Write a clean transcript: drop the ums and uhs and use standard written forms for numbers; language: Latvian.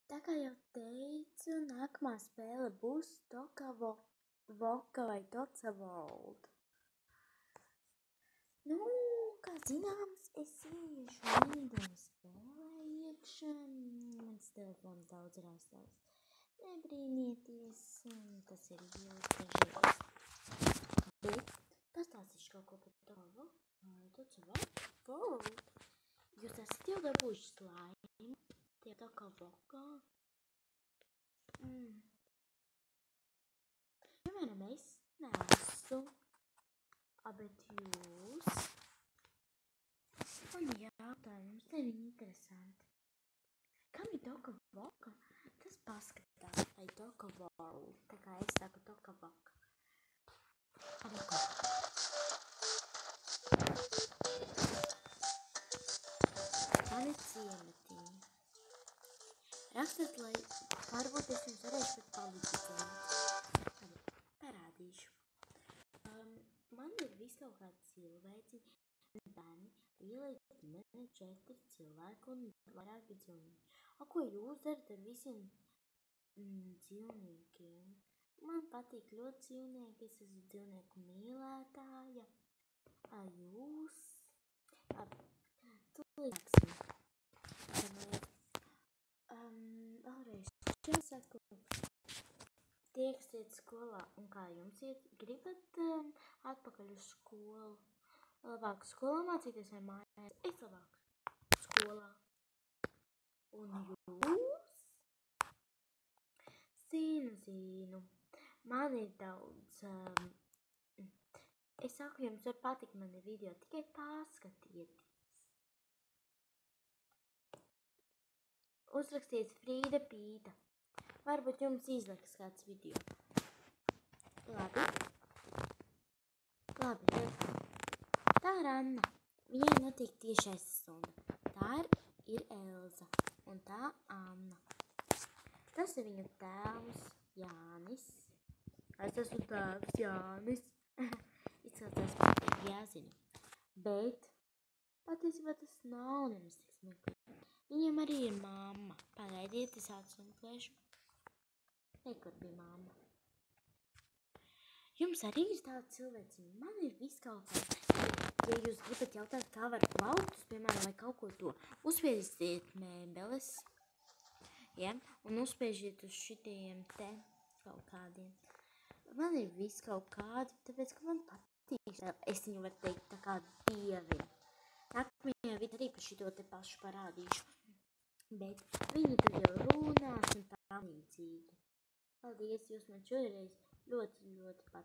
Tā kā jau teicu, nākamā spēle būs Toka Voka vai Toca World. Nu, kā zināms, es iešu mīdoni spēlē iekšā. Mans telefons daudz rāstās. Nebrīnieties, tas ir ļoti dažreiz. Bet pastāstīšu kaut ko par Toca World. Jūs esat jau dabūjuši slaimu tie Toka Vokā? Piemēram, es neesmu, bet jūs. Man jautājums tev interesanti. Kam ir Toka Voka? Tas paskatās, vai Toka World. Tā kā es saku Toka Voka. Mani ciematiņi. Rakstat, lai varbūt es jums varēšu pat palīdzēt. Parādīšu. Man ir viss kaut kādi cilvēci, bērni, liela ģimene, 4 cilvēki un vairāki dzīvnieki. Ko jūs darat ar visiem dzīvniekiem? Man patīk ļoti dzīvnieki, es esmu dzīvnieku mīlētāja. Jūs? Tūlītāksim. Vēlreiz saku, tie, kas iet skolā, un kā jums iet, gribat atpakaļ uz skolu? Labāk skolā mācīties vai mājās? Es labāk skolā. Un jūs? Zinu. Man ir daudz. Es saku, jums var patikt mani video, tikai pārskatieties. Uzrakstiet Frīda Pīta. Varbūt jums izliks kāds video. Labi. Tā ir Anna. Viņai notiek tiešais stunda. Tā ir Elza. Un tā Anna. Tas ir viņu tēvs Jānis. Es esmu tēvs Jānis. Izcelsās patīk jāzina. Bet patiesībā tas nav nemaz tik smieklīgi. Viņam arī ir mamma. Pagaidiet, es atsunklēšu. Kur bija mamma. Jums arī ir tāda cilvēciņa. Man ir viss kaut kā. Ja jūs gribat jautāt, kā var plauktus, piemēram, vai kaut ko to, uzspiežiet mēbeles. Ja? Un uzspiežiet uz šitiem te kaut kādiem. Man ir viss kaut kādi, tāpēc, ka man patīk. Es viņu varu teikt tā kā dievim. Nākamajā video arī par šito te pašu parādīšu. Bet viņi tur jau runās un tā līdzīgi. Paldies, jūs man šoreiz ļoti, ļoti patīk.